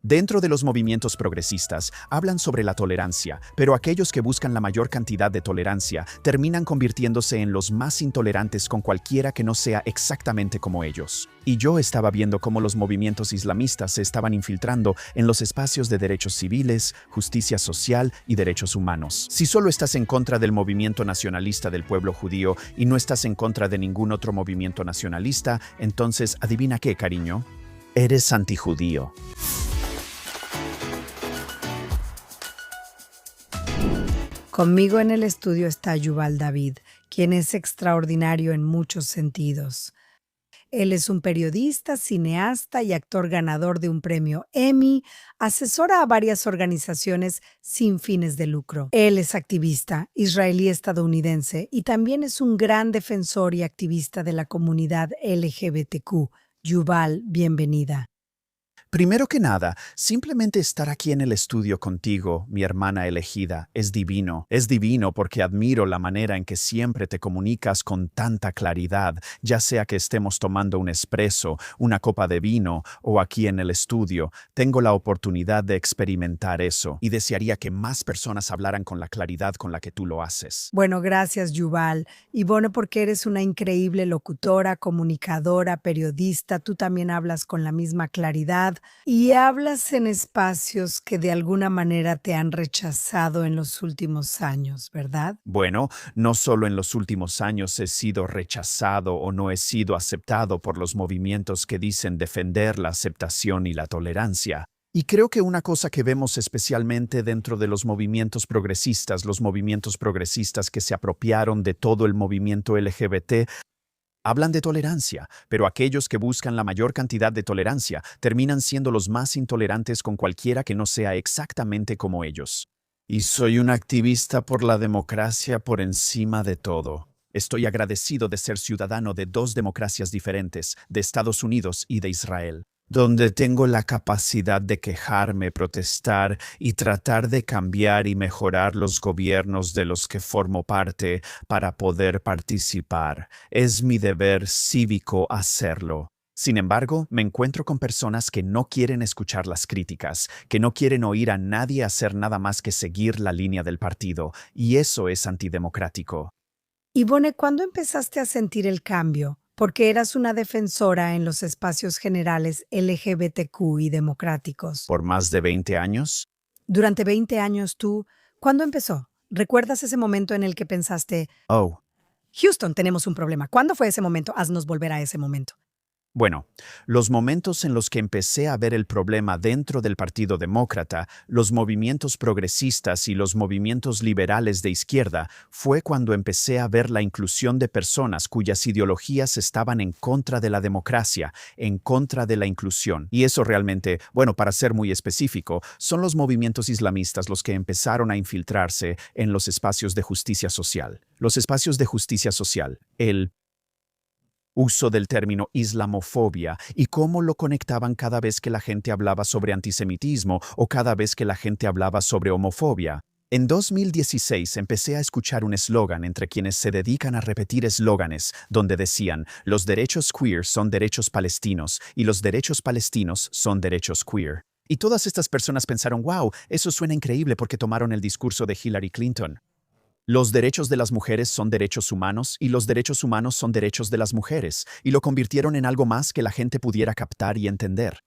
Dentro de los movimientos progresistas, hablan sobre la tolerancia, pero aquellos que buscan la mayor cantidad de tolerancia terminan convirtiéndose en los más intolerantes con cualquiera que no sea exactamente como ellos. Y yo estaba viendo cómo los movimientos islamistas se estaban infiltrando en los espacios de derechos civiles, justicia social y derechos humanos. Si solo estás en contra del movimiento nacionalista del pueblo judío y no estás en contra de ningún otro movimiento nacionalista, entonces, ¿adivina qué, cariño? Eres antijudío. Conmigo en el estudio está Yuval David, quien es extraordinario en muchos sentidos. Él es un periodista, cineasta y actor ganador de un premio Emmy, asesora a varias organizaciones sin fines de lucro. Él es activista israelí-estadounidense y también es un gran defensor y activista de la comunidad LGBTQ. Yuval, bienvenida. Primero que nada, simplemente estar aquí en el estudio contigo, mi hermana elegida, es divino. Es divino porque admiro la manera en que siempre te comunicas con tanta claridad, ya sea que estemos tomando un espresso, una copa de vino o aquí en el estudio. Tengo la oportunidad de experimentar eso y desearía que más personas hablaran con la claridad con la que tú lo haces. Bueno, gracias, Yuval. Y bueno, porque eres una increíble locutora, comunicadora, periodista. Tú también hablas con la misma claridad. Y hablas en espacios que de alguna manera te han rechazado en los últimos años, ¿verdad? Bueno, no solo en los últimos años he sido rechazado o no he sido aceptado por los movimientos que dicen defender la aceptación y la tolerancia. Y creo que una cosa que vemos especialmente dentro de los movimientos progresistas que se apropiaron de todo el movimiento LGBT, hablan de tolerancia, pero aquellos que buscan la mayor cantidad de tolerancia terminan siendo los más intolerantes con cualquiera que no sea exactamente como ellos. Y soy un activista por la democracia por encima de todo. Estoy agradecido de ser ciudadano de dos democracias diferentes, de Estados Unidos y de Israel, donde tengo la capacidad de quejarme, protestar y tratar de cambiar y mejorar los gobiernos de los que formo parte para poder participar. Es mi deber cívico hacerlo. Sin embargo, me encuentro con personas que no quieren escuchar las críticas, que no quieren oír a nadie hacer nada más que seguir la línea del partido, y eso es antidemocrático. Ivonne, ¿cuándo empezaste a sentir el cambio? Porque eras una defensora en los espacios generales LGBTQ y democráticos. ¿Por más de 20 años? Durante 20 años ¿cuándo empezó? ¿Recuerdas ese momento en el que pensaste, Oh. Houston, tenemos un problema? ¿Cuándo fue ese momento? Haznos volver a ese momento. Bueno, los momentos en los que empecé a ver el problema dentro del Partido Demócrata, los movimientos progresistas y los movimientos liberales de izquierda, fue cuando empecé a ver la inclusión de personas cuyas ideologías estaban en contra de la democracia, en contra de la inclusión. Y eso realmente, bueno, para ser muy específico, son los movimientos islamistas los que empezaron a infiltrarse en los espacios de justicia social. Los espacios de justicia social, el uso del término islamofobia y cómo lo conectaban cada vez que la gente hablaba sobre antisemitismo o cada vez que la gente hablaba sobre homofobia. En 2016 empecé a escuchar un eslogan entre quienes se dedican a repetir eslóganes, donde decían, los derechos queer son derechos palestinos y los derechos palestinos son derechos queer. Y todas estas personas pensaron, wow, eso suena increíble porque tomaron el discurso de Hillary Clinton. Los derechos de las mujeres son derechos humanos y los derechos humanos son derechos de las mujeres, y lo convirtieron en algo más que la gente pudiera captar y entender.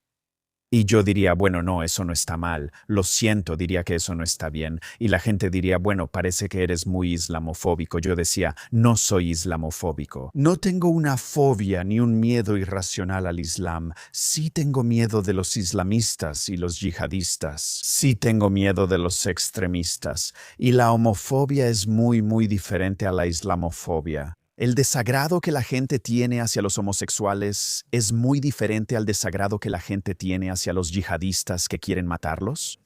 Y yo diría, bueno, no, eso no está mal. Lo siento, diría que eso no está bien. Y la gente diría, bueno, parece que eres muy islamofóbico. Yo decía, no soy islamofóbico. No tengo una fobia ni un miedo irracional al Islam. Sí tengo miedo de los islamistas y los yihadistas. Sí tengo miedo de los extremistas. Y la homofobia es muy, muy diferente a la islamofobia. El desagrado que la gente tiene hacia los homosexuales es muy diferente al desagrado que la gente tiene hacia los yihadistas que quieren matarlos.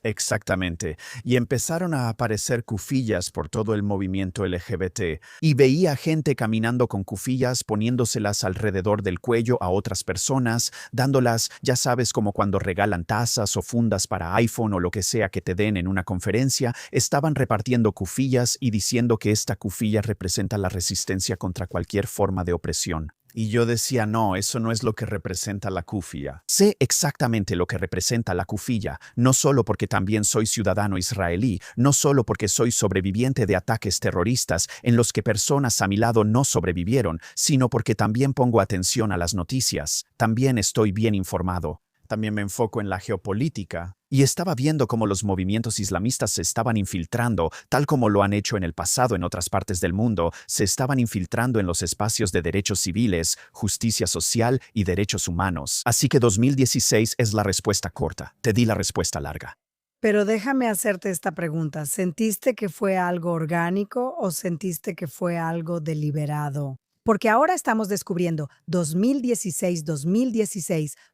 Exactamente, y empezaron a aparecer cufillas por todo el movimiento LGBT, y veía gente caminando con cufillas poniéndoselas alrededor del cuello a otras personas, dándolas, ya sabes, como cuando regalan tazas o fundas para iPhone o lo que sea que te den en una conferencia, estaban repartiendo cufillas y diciendo que esta cufilla representa la resistencia contra cualquier forma de opresión. Y yo decía, no, eso no es lo que representa la kufia. Sé exactamente lo que representa la kufia, no solo porque también soy ciudadano israelí, no solo porque soy sobreviviente de ataques terroristas en los que personas a mi lado no sobrevivieron, sino porque también pongo atención a las noticias, también estoy bien informado. También me enfoco en la geopolítica y estaba viendo cómo los movimientos islamistas se estaban infiltrando, tal como lo han hecho en el pasado en otras partes del mundo, se estaban infiltrando en los espacios de derechos civiles, justicia social y derechos humanos. Así que 2016 es la respuesta corta. Te di la respuesta larga. Pero déjame hacerte esta pregunta. ¿Sentiste que fue algo orgánico o sentiste que fue algo deliberado? Porque ahora estamos descubriendo 2016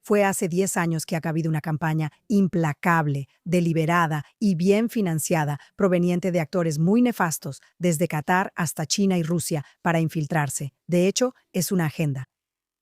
fue hace 10 años que ha habido una campaña implacable, deliberada y bien financiada, proveniente de actores muy nefastos, desde Qatar hasta China y Rusia, para infiltrarse. De hecho, es una agenda.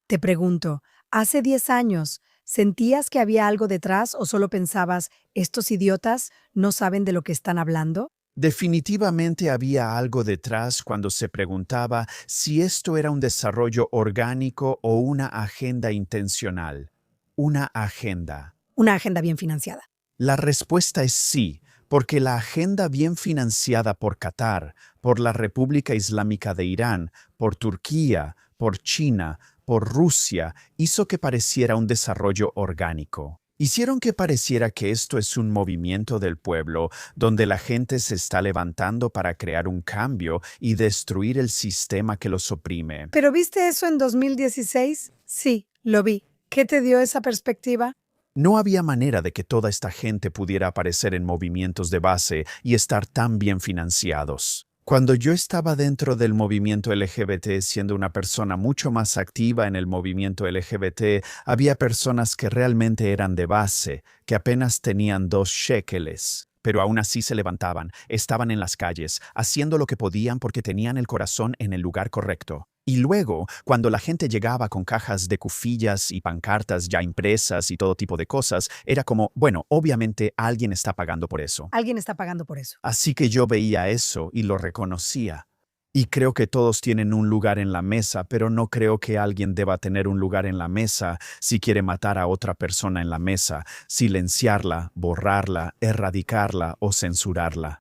Te pregunto, hace 10 años, ¿sentías que había algo detrás o solo pensabas, estos idiotas no saben de lo que están hablando? Definitivamente había algo detrás cuando se preguntaba si esto era un desarrollo orgánico o una agenda intencional. Una agenda. Una agenda bien financiada. La respuesta es sí, porque la agenda bien financiada por Qatar, por la República Islámica de Irán, por Turquía, por China, por Rusia, hizo que pareciera un desarrollo orgánico. Hicieron que pareciera que esto es un movimiento del pueblo donde la gente se está levantando para crear un cambio y destruir el sistema que los oprime. ¿Pero viste eso en 2016? Sí, lo vi. ¿Qué te dio esa perspectiva? No había manera de que toda esta gente pudiera aparecer en movimientos de base y estar tan bien financiados. Cuando yo estaba dentro del movimiento LGBT, siendo una persona mucho más activa en el movimiento LGBT, había personas que realmente eran de base, que apenas tenían 2 shekeles. Pero aún así se levantaban, estaban en las calles, haciendo lo que podían porque tenían el corazón en el lugar correcto. Y luego, cuando la gente llegaba con cajas de cufillas y pancartas ya impresas y todo tipo de cosas, era como, bueno, obviamente alguien está pagando por eso. Alguien está pagando por eso. Así que yo veía eso y lo reconocía. Y creo que todos tienen un lugar en la mesa, pero no creo que alguien deba tener un lugar en la mesa si quiere matar a otra persona en la mesa, silenciarla, borrarla, erradicarla o censurarla.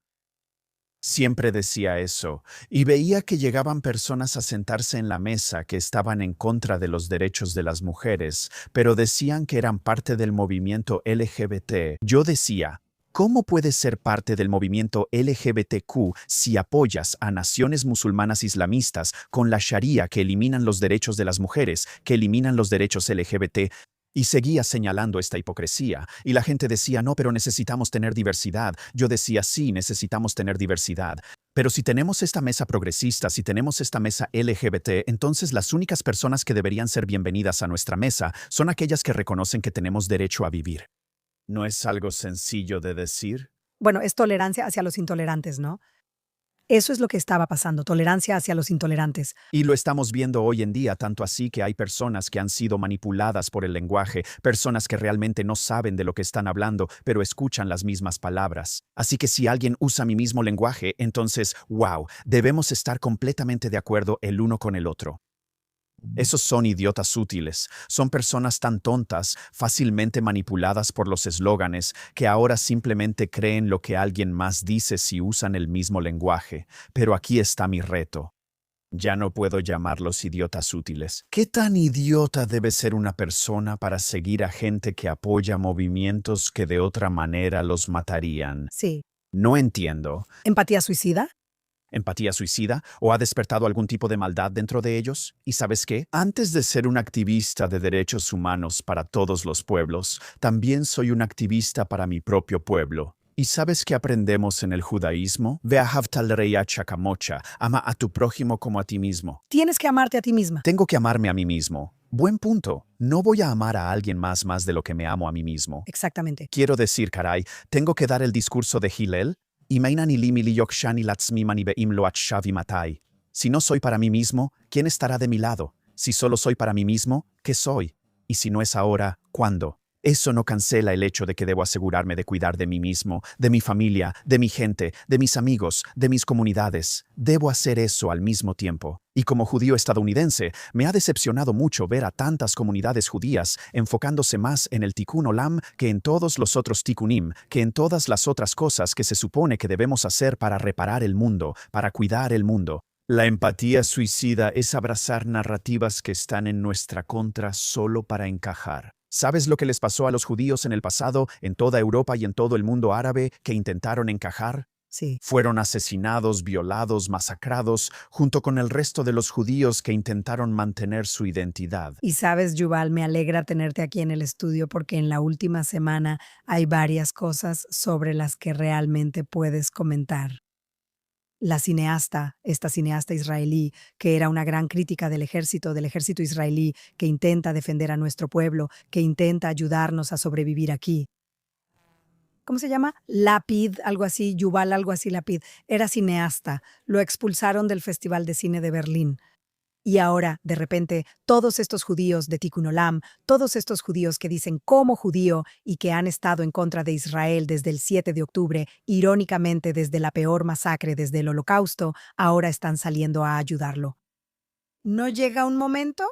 Siempre decía eso, y veía que llegaban personas a sentarse en la mesa que estaban en contra de los derechos de las mujeres, pero decían que eran parte del movimiento LGBT. Yo decía, ¿cómo puedes ser parte del movimiento LGBTQ si apoyas a naciones musulmanas islamistas con la Sharia que eliminan los derechos de las mujeres, que eliminan los derechos LGBT? Y seguía señalando esta hipocresía. Y la gente decía, no, pero necesitamos tener diversidad. Yo decía, sí, necesitamos tener diversidad. Pero si tenemos esta mesa progresista, si tenemos esta mesa LGBT, entonces las únicas personas que deberían ser bienvenidas a nuestra mesa son aquellas que reconocen que tenemos derecho a vivir. ¿No es algo sencillo de decir? Bueno, es tolerancia hacia los intolerantes, ¿no? Eso es lo que estaba pasando, tolerancia hacia los intolerantes. Y lo estamos viendo hoy en día, tanto así que hay personas que han sido manipuladas por el lenguaje, personas que realmente no saben de lo que están hablando, pero escuchan las mismas palabras. Así que si alguien usa mi mismo lenguaje, entonces, wow, debemos estar completamente de acuerdo el uno con el otro. Esos son idiotas útiles, son personas tan tontas, fácilmente manipuladas por los eslóganes, que ahora simplemente creen lo que alguien más dice si usan el mismo lenguaje. Pero aquí está mi reto. Ya no puedo llamarlos idiotas útiles. ¿Qué tan idiota debe ser una persona para seguir a gente que apoya movimientos que de otra manera los matarían? Sí. No entiendo. ¿Empatía suicida? ¿Empatía suicida? ¿O ha despertado algún tipo de maldad dentro de ellos? ¿Y sabes qué? Antes de ser un activista de derechos humanos para todos los pueblos, también soy un activista para mi propio pueblo. ¿Y sabes qué aprendemos en el judaísmo? Ve'ahavta l'reacha kamocha, ama a tu prójimo como a ti mismo. Tienes que amarte a ti misma. Tengo que amarme a mí mismo. Buen punto. No voy a amar a alguien más de lo que me amo a mí mismo. Exactamente. Quiero decir, caray, tengo que dar el discurso de Hillel. Si no soy para mí mismo, ¿quién estará de mi lado? Si solo soy para mí mismo, ¿qué soy? Y si no es ahora, ¿cuándo? Eso no cancela el hecho de que debo asegurarme de cuidar de mí mismo, de mi familia, de mi gente, de mis amigos, de mis comunidades. Debo hacer eso al mismo tiempo. Y como judío estadounidense, me ha decepcionado mucho ver a tantas comunidades judías enfocándose más en el Tikkun Olam que en todos los otros Tikkunim, que en todas las otras cosas que se supone que debemos hacer para reparar el mundo, para cuidar el mundo. La empatía suicida es abrazar narrativas que están en nuestra contra solo para encajar. ¿Sabes lo que les pasó a los judíos en el pasado, en toda Europa y en todo el mundo árabe, que intentaron encajar? Sí. Fueron asesinados, violados, masacrados, junto con el resto de los judíos que intentaron mantener su identidad. Y sabes, Yuval, me alegra tenerte aquí en el estudio porque en la última semana hay varias cosas sobre las que realmente puedes comentar. Esta cineasta israelí, que era una gran crítica del ejército israelí, que intenta defender a nuestro pueblo, que intenta ayudarnos a sobrevivir aquí. ¿Cómo se llama? Lapid, algo así, Yuval, algo así, Lapid. Era cineasta. Lo expulsaron del Festival de Cine de Berlín. Y ahora, de repente, todos estos judíos de Tikkun Olam, todos estos judíos que dicen como judío y que han estado en contra de Israel desde el 7 de octubre, irónicamente desde la peor masacre desde el Holocausto, ahora están saliendo a ayudarlo. ¿No llega un momento?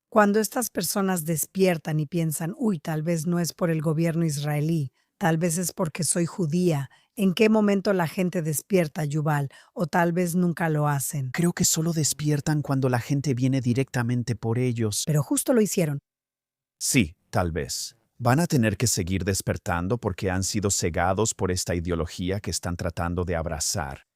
Cuando estas personas despiertan y piensan, uy, tal vez no es por el gobierno israelí, tal vez es porque soy judía. ¿En qué momento la gente despierta, Yuval? O tal vez nunca lo hacen. Creo que solo despiertan cuando la gente viene directamente por ellos. Pero justo lo hicieron. Sí, tal vez. Van a tener que seguir despertando porque han sido cegados por esta ideología que están tratando de abrazar.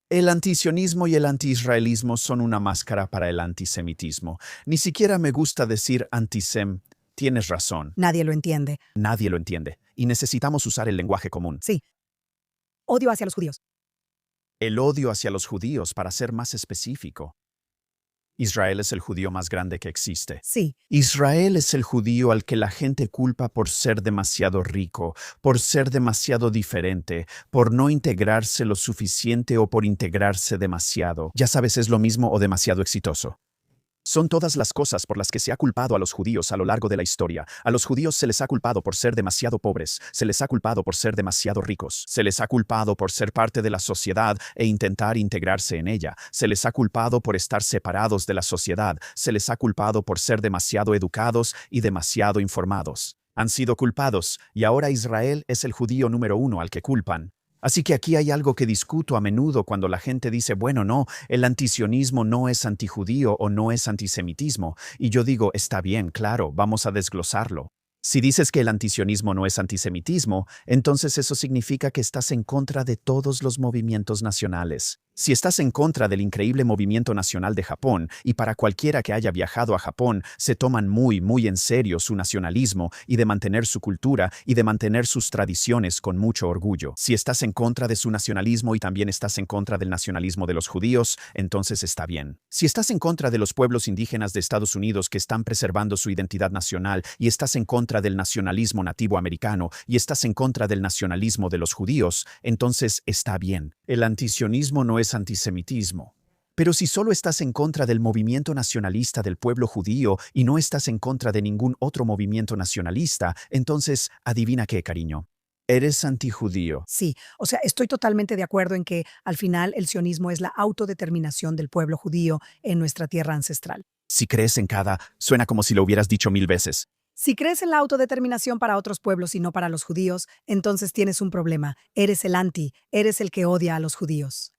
El antisionismo y el antiisraelismo son una máscara para el antisemitismo. Ni siquiera me gusta decir antisem. Tienes razón. Nadie lo entiende. Nadie lo entiende. Y necesitamos usar el lenguaje común. Sí. Odio hacia los judíos. El odio hacia los judíos, para ser más específico. Israel es el judío más grande que existe. Sí. Israel es el judío al que la gente culpa por ser demasiado rico, por ser demasiado diferente, por no integrarse lo suficiente o por integrarse demasiado. Ya sabes, es lo mismo o demasiado exitoso. Son todas las cosas por las que se ha culpado a los judíos a lo largo de la historia. A los judíos se les ha culpado por ser demasiado pobres, se les ha culpado por ser demasiado ricos, se les ha culpado por ser parte de la sociedad e intentar integrarse en ella, se les ha culpado por estar separados de la sociedad, se les ha culpado por ser demasiado educados y demasiado informados. Han sido culpados y ahora Israel es el judío número 1 al que culpan. Así que aquí hay algo que discuto a menudo cuando la gente dice, bueno, no, el antisionismo no es antijudío o no es antisemitismo. Y yo digo, está bien, claro, vamos a desglosarlo. Si dices que el antisionismo no es antisemitismo, entonces eso significa que estás en contra de todos los movimientos nacionales. Si estás en contra del increíble movimiento nacional de Japón, y para cualquiera que haya viajado a Japón, se toman muy en serio su nacionalismo y de mantener su cultura y de mantener sus tradiciones con mucho orgullo. Si estás en contra de su nacionalismo y también estás en contra del nacionalismo de los judíos, entonces está bien. Si estás en contra de los pueblos indígenas de Estados Unidos que están preservando su identidad nacional y estás en contra del nacionalismo nativo americano y estás en contra del nacionalismo de los judíos, entonces está bien. El antisionismo no es antisemitismo. Pero si solo estás en contra del movimiento nacionalista del pueblo judío y no estás en contra de ningún otro movimiento nacionalista, entonces, adivina qué, cariño. Eres antijudío. Sí, o sea, estoy totalmente de acuerdo en que al final el sionismo es la autodeterminación del pueblo judío en nuestra tierra ancestral. Si crees en cada, suena como si lo hubieras dicho 1000 veces. Si crees en la autodeterminación para otros pueblos y no para los judíos, entonces tienes un problema. Eres el anti, eres el que odia a los judíos.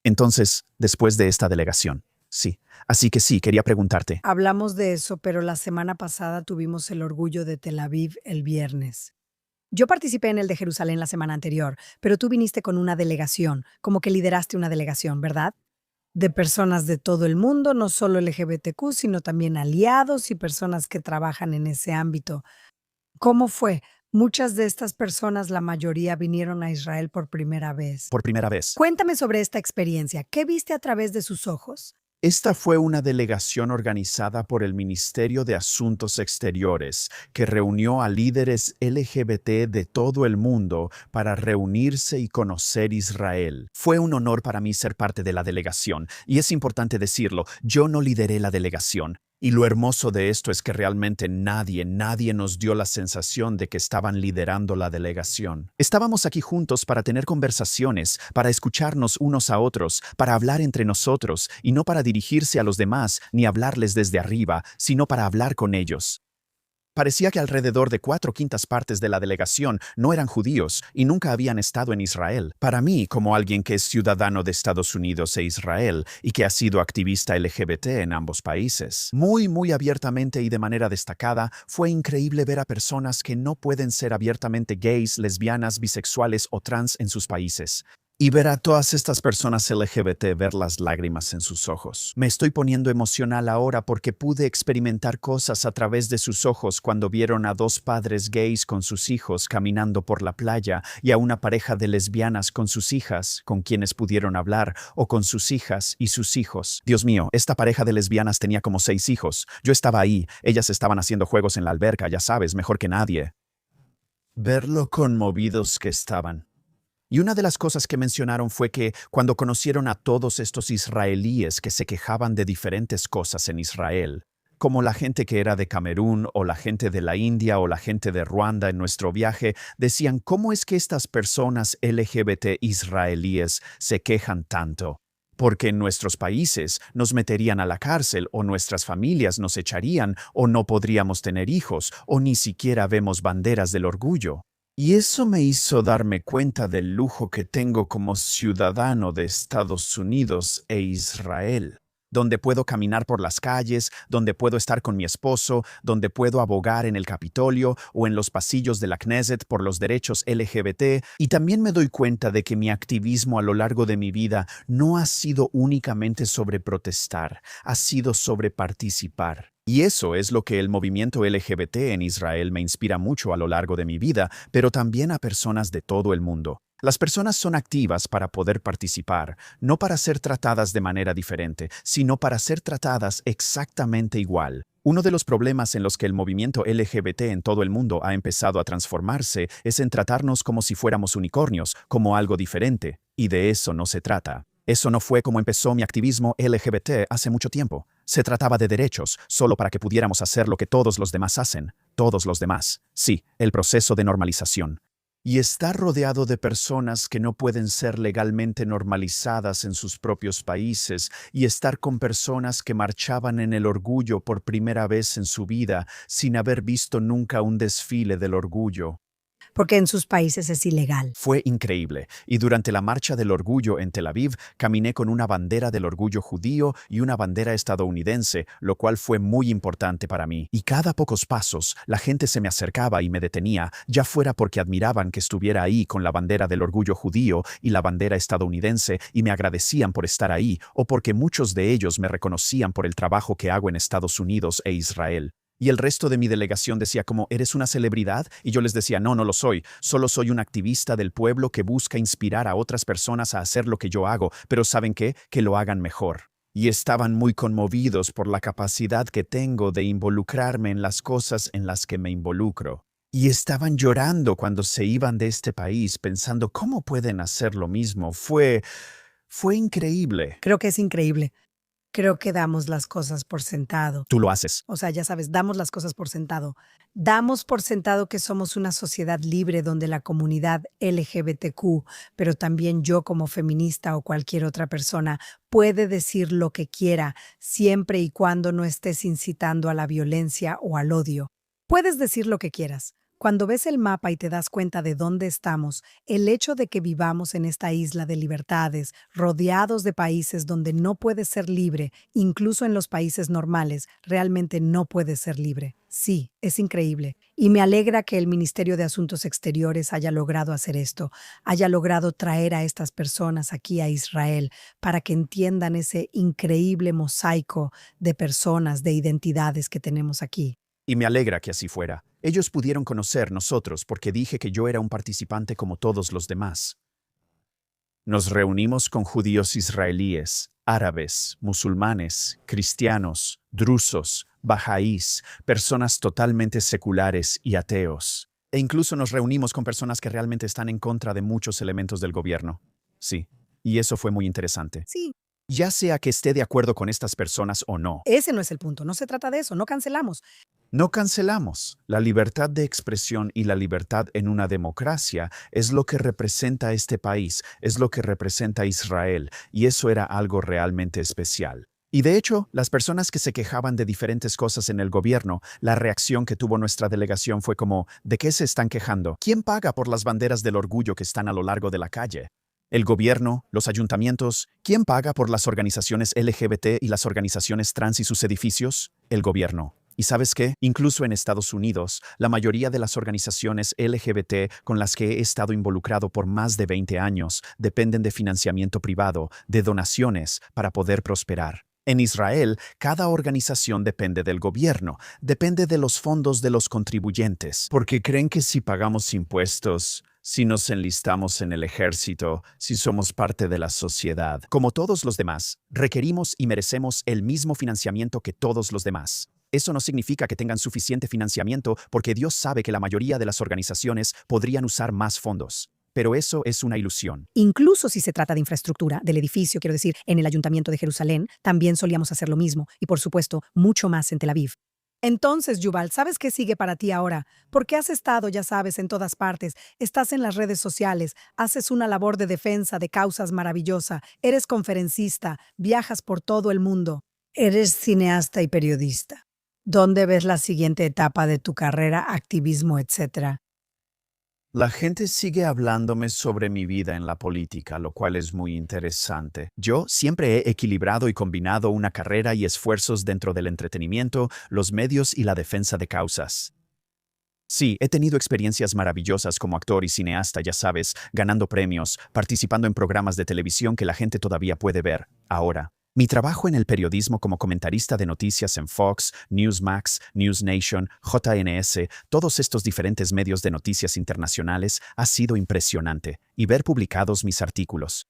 Entonces, después de esta delegación, sí. Así que sí, quería preguntarte. Hablamos de eso, pero la semana pasada tuvimos el orgullo de Tel Aviv el viernes. Yo participé en el de Jerusalén la semana anterior, pero tú viniste con una delegación, como que lideraste una delegación, ¿verdad? De personas de todo el mundo, no solo LGBTQ, sino también aliados y personas que trabajan en ese ámbito. ¿Cómo fue? Muchas de estas personas, la mayoría, vinieron a Israel por primera vez. Por primera vez. Cuéntame sobre esta experiencia. ¿Qué viste a través de sus ojos? Esta fue una delegación organizada por el Ministerio de Asuntos Exteriores, que reunió a líderes LGBT de todo el mundo para reunirse y conocer Israel. Fue un honor para mí ser parte de la delegación, y es importante decirlo, yo no lideré la delegación. Y lo hermoso de esto es que realmente nadie nos dio la sensación de que estaban liderando la delegación. Estábamos aquí juntos para tener conversaciones, para escucharnos unos a otros, para hablar entre nosotros, y no para dirigirse a los demás ni hablarles desde arriba, sino para hablar con ellos. Parecía que alrededor de 4/5 de la delegación no eran judíos y nunca habían estado en Israel. Para mí, como alguien que es ciudadano de Estados Unidos e Israel y que ha sido activista LGBT en ambos países, muy abiertamente y de manera destacada, fue increíble ver a personas que no pueden ser abiertamente gays, lesbianas, bisexuales o trans en sus países. Y ver a todas estas personas LGBT ver las lágrimas en sus ojos. Me estoy poniendo emocional ahora porque pude experimentar cosas a través de sus ojos cuando vieron a 2 padres gays con sus hijos caminando por la playa y a una pareja de lesbianas con sus hijas, con quienes pudieron hablar, o con sus hijas y sus hijos. Dios mío, esta pareja de lesbianas tenía como 6 hijos. Yo estaba ahí, ellas estaban haciendo juegos en la alberca, ya sabes, mejor que nadie. Ver lo conmovidos que estaban. Y una de las cosas que mencionaron fue que cuando conocieron a todos estos israelíes que se quejaban de diferentes cosas en Israel, como la gente que era de Camerún o la gente de la India o la gente de Ruanda en nuestro viaje, decían, ¿cómo es que estas personas LGBT israelíes se quejan tanto? Porque en nuestros países nos meterían a la cárcel o nuestras familias nos echarían o no podríamos tener hijos o ni siquiera vemos banderas del orgullo. Y eso me hizo darme cuenta del lujo que tengo como ciudadano de Estados Unidos e Israel, donde puedo caminar por las calles, donde puedo estar con mi esposo, donde puedo abogar en el Capitolio o en los pasillos de la Knesset por los derechos LGBT, y también me doy cuenta de que mi activismo a lo largo de mi vida no ha sido únicamente sobre protestar, ha sido sobre participar. Y eso es lo que el movimiento LGBT en Israel me inspira mucho a lo largo de mi vida, pero también a personas de todo el mundo. Las personas son activas para poder participar, no para ser tratadas de manera diferente, sino para ser tratadas exactamente igual. Uno de los problemas en los que el movimiento LGBT en todo el mundo ha empezado a transformarse es en tratarnos como si fuéramos unicornios, como algo diferente, y de eso no se trata. Eso no fue como empezó mi activismo LGBT hace mucho tiempo. Se trataba de derechos, solo para que pudiéramos hacer lo que todos los demás hacen. Todos los demás. Sí, el proceso de normalización. Y estar rodeado de personas que no pueden ser legalmente normalizadas en sus propios países, y estar con personas que marchaban en el orgullo por primera vez en su vida, sin haber visto nunca un desfile del orgullo. Porque en sus países es ilegal. Fue increíble, y durante la Marcha del Orgullo en Tel Aviv, caminé con una bandera del orgullo judío y una bandera estadounidense, lo cual fue muy importante para mí. Y cada pocos pasos, la gente se me acercaba y me detenía, ya fuera porque admiraban que estuviera ahí con la bandera del orgullo judío y la bandera estadounidense y me agradecían por estar ahí, o porque muchos de ellos me reconocían por el trabajo que hago en Estados Unidos e Israel. Y el resto de mi delegación decía como, ¿eres una celebridad? Y yo les decía, no lo soy. Solo soy un activista del pueblo que busca inspirar a otras personas a hacer lo que yo hago, pero ¿saben qué? Que lo hagan mejor. Y estaban muy conmovidos por la capacidad que tengo de involucrarme en las cosas en las que me involucro. Y estaban llorando cuando se iban de este país, pensando, ¿cómo pueden hacer lo mismo? Fue increíble. Creo que es increíble. Creo que damos las cosas por sentado. Tú lo haces. O sea, ya sabes, damos las cosas por sentado. Damos por sentado que somos una sociedad libre donde la comunidad LGBTQ, pero también yo como feminista o cualquier otra persona, puede decir lo que quiera, siempre y cuando no estés incitando a la violencia o al odio. Puedes decir lo que quieras. Cuando ves el mapa y te das cuenta de dónde estamos, el hecho de que vivamos en esta isla de libertades, rodeados de países donde no puedes ser libre, incluso en los países normales, realmente no puedes ser libre. Sí, es increíble. Y me alegra que el Ministerio de Asuntos Exteriores haya logrado hacer esto, haya logrado traer a estas personas aquí a Israel para que entiendan ese increíble mosaico de personas, de identidades que tenemos aquí. Y me alegra que así fuera. Ellos pudieron conocer nosotros porque dije que yo era un participante como todos los demás. Nos reunimos con judíos israelíes, árabes, musulmanes, cristianos, drusos, bahá'ís, personas totalmente seculares y ateos. E incluso nos reunimos con personas que realmente están en contra de muchos elementos del gobierno. Sí, y eso fue muy interesante. Sí, ya sea que esté de acuerdo con estas personas o no. Ese no es el punto, no se trata de eso, no cancelamos. No cancelamos. La libertad de expresión y la libertad en una democracia es lo que representa este país, es lo que representa Israel, y eso era algo realmente especial. Y de hecho, las personas que se quejaban de diferentes cosas en el gobierno, la reacción que tuvo nuestra delegación fue como, ¿de qué se están quejando? ¿Quién paga por las banderas del orgullo que están a lo largo de la calle? ¿El gobierno? ¿Los ayuntamientos? ¿Quién paga por las organizaciones LGBT y las organizaciones trans y sus edificios? El gobierno. ¿Y sabes qué? Incluso en Estados Unidos, la mayoría de las organizaciones LGBT con las que he estado involucrado por más de 20 años dependen de financiamiento privado, de donaciones, para poder prosperar. En Israel, cada organización depende del gobierno, depende de los fondos de los contribuyentes, porque creen que si pagamos impuestos, si nos enlistamos en el ejército, si somos parte de la sociedad, como todos los demás, requerimos y merecemos el mismo financiamiento que todos los demás. Eso no significa que tengan suficiente financiamiento porque Dios sabe que la mayoría de las organizaciones podrían usar más fondos. Pero eso es una ilusión. Incluso si se trata de infraestructura, del edificio, quiero decir, en el Ayuntamiento de Jerusalén, también solíamos hacer lo mismo y, por supuesto, mucho más en Tel Aviv. Entonces, Yuval, ¿sabes qué sigue para ti ahora? Porque has estado, ya sabes, en todas partes, estás en las redes sociales, haces una labor de defensa de causas maravillosa, eres conferencista, viajas por todo el mundo, eres cineasta y periodista. ¿Dónde ves la siguiente etapa de tu carrera, activismo, etcétera? La gente sigue hablándome sobre mi vida en la política, lo cual es muy interesante. Yo siempre he equilibrado y combinado una carrera y esfuerzos dentro del entretenimiento, los medios y la defensa de causas. Sí, he tenido experiencias maravillosas como actor y cineasta, ya sabes, ganando premios, participando en programas de televisión que la gente todavía puede ver ahora. Mi trabajo en el periodismo como comentarista de noticias en Fox, Newsmax, NewsNation, JNS, todos estos diferentes medios de noticias internacionales ha sido impresionante, y ver publicados mis artículos.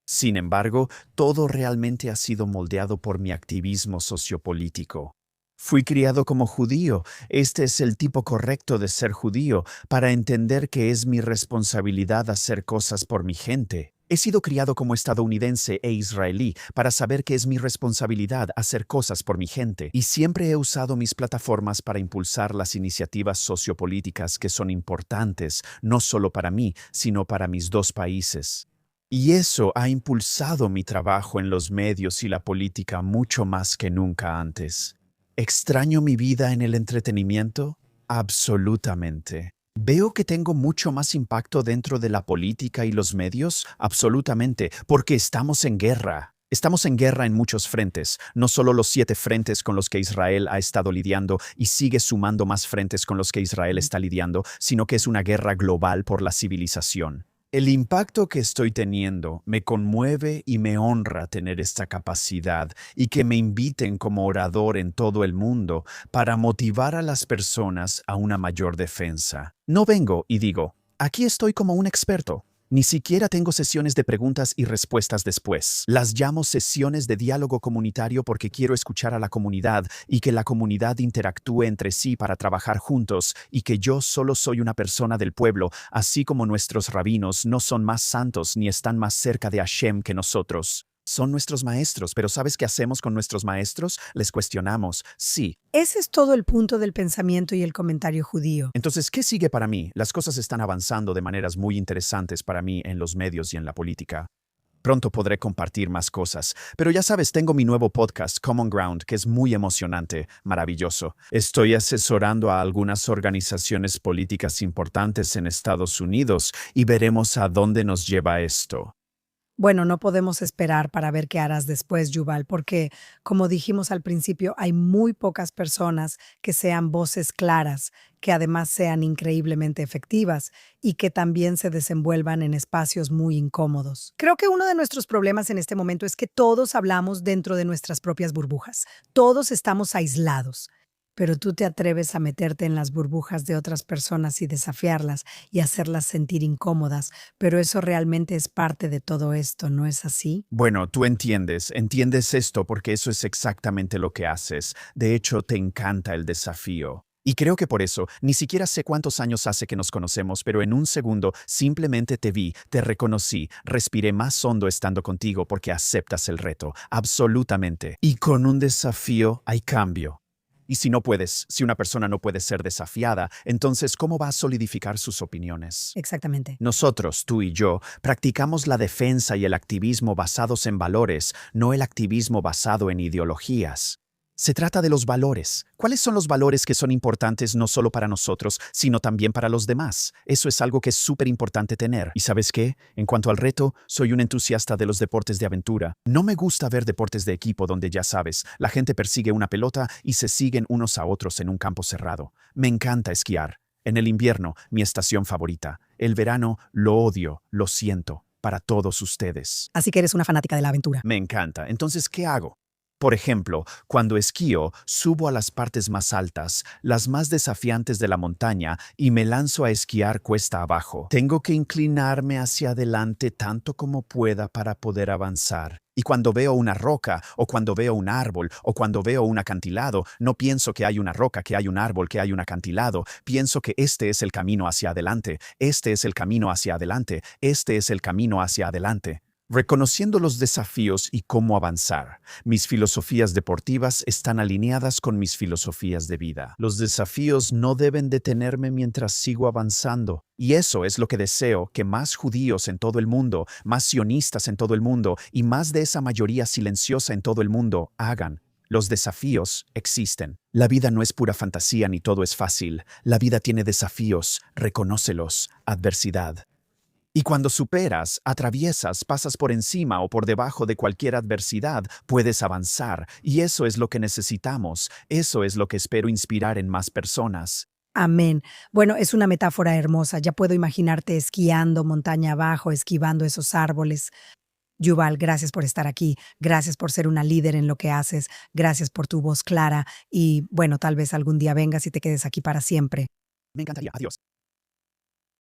Sin embargo, todo realmente ha sido moldeado por mi activismo sociopolítico. Fui criado como judío. Este es el tipo correcto de ser judío, para entender que es mi responsabilidad hacer cosas por mi gente. He sido criado como estadounidense e israelí para saber que es mi responsabilidad hacer cosas por mi gente, y siempre he usado mis plataformas para impulsar las iniciativas sociopolíticas que son importantes, no solo para mí, sino para mis dos países. Y eso ha impulsado mi trabajo en los medios y la política mucho más que nunca antes. ¿Extraño mi vida en el entretenimiento? Absolutamente. ¿Veo que tengo mucho más impacto dentro de la política y los medios? Absolutamente, porque estamos en guerra. Estamos en guerra en muchos frentes, no solo los 7 frentes con los que Israel ha estado lidiando y sigue sumando más frentes con los que Israel está lidiando, sino que es una guerra global por la civilización. El impacto que estoy teniendo me conmueve y me honra tener esta capacidad y que me inviten como orador en todo el mundo para motivar a las personas a una mayor defensa. No vengo y digo, aquí estoy como un experto. Ni siquiera tengo sesiones de preguntas y respuestas después. Las llamo sesiones de diálogo comunitario porque quiero escuchar a la comunidad y que la comunidad interactúe entre sí para trabajar juntos, y que yo solo soy una persona del pueblo, así como nuestros rabinos no son más santos ni están más cerca de Hashem que nosotros. Son nuestros maestros, pero ¿sabes qué hacemos con nuestros maestros? Les cuestionamos, sí. Ese es todo el punto del pensamiento y el comentario judío. Entonces, ¿qué sigue para mí? Las cosas están avanzando de maneras muy interesantes para mí en los medios y en la política. Pronto podré compartir más cosas, pero ya sabes, tengo mi nuevo podcast, Common Ground, que es muy emocionante, maravilloso. Estoy asesorando a algunas organizaciones políticas importantes en Estados Unidos y veremos a dónde nos lleva esto. Bueno, no podemos esperar para ver qué harás después, Yuval, porque, como dijimos al principio, hay muy pocas personas que sean voces claras, que además sean increíblemente efectivas y que también se desenvuelvan en espacios muy incómodos. Creo que uno de nuestros problemas en este momento es que todos hablamos dentro de nuestras propias burbujas. Todos estamos aislados. Pero tú te atreves a meterte en las burbujas de otras personas y desafiarlas y hacerlas sentir incómodas, pero eso realmente es parte de todo esto, ¿no es así? Bueno, tú entiendes esto porque eso es exactamente lo que haces. De hecho, te encanta el desafío. Y creo que por eso, ni siquiera sé cuántos años hace que nos conocemos, pero en un segundo simplemente te vi, te reconocí, respiré más hondo estando contigo porque aceptas el reto, absolutamente. Y con un desafío hay cambio. Y si no puedes, si una persona no puede ser desafiada, entonces ¿cómo va a solidificar sus opiniones? Exactamente. Nosotros, tú y yo, practicamos la defensa y el activismo basados en valores, no el activismo basado en ideologías. Se trata de los valores. ¿Cuáles son los valores que son importantes no solo para nosotros, sino también para los demás? Eso es algo que es súper importante tener. ¿Y sabes qué? En cuanto al reto, soy un entusiasta de los deportes de aventura. No me gusta ver deportes de equipo donde, ya sabes, la gente persigue una pelota y se siguen unos a otros en un campo cerrado. Me encanta esquiar. En el invierno, mi estación favorita. El verano, lo odio, lo siento. Para todos ustedes. Así que eres una fanática de la aventura. Me encanta. Entonces, ¿qué hago? Por ejemplo, cuando esquío, subo a las partes más altas, las más desafiantes de la montaña, y me lanzo a esquiar cuesta abajo. Tengo que inclinarme hacia adelante tanto como pueda para poder avanzar. Y cuando veo una roca, o cuando veo un árbol, o cuando veo un acantilado, no pienso que hay una roca, que hay un árbol, que hay un acantilado. Pienso que este es el camino hacia adelante, este es el camino hacia adelante, este es el camino hacia adelante. Reconociendo los desafíos y cómo avanzar. Mis filosofías deportivas están alineadas con mis filosofías de vida. Los desafíos no deben detenerme mientras sigo avanzando. Y eso es lo que deseo que más judíos en todo el mundo, más sionistas en todo el mundo y más de esa mayoría silenciosa en todo el mundo hagan. Los desafíos existen. La vida no es pura fantasía ni todo es fácil. La vida tiene desafíos, reconócelos, adversidad. Y cuando superas, atraviesas, pasas por encima o por debajo de cualquier adversidad, puedes avanzar. Y eso es lo que necesitamos. Eso es lo que espero inspirar en más personas. Amén. Bueno, es una metáfora hermosa. Ya puedo imaginarte esquiando montaña abajo, esquivando esos árboles. Yuval, gracias por estar aquí. Gracias por ser una líder en lo que haces. Gracias por tu voz clara. Y bueno, tal vez algún día vengas y te quedes aquí para siempre. Me encantaría. Adiós.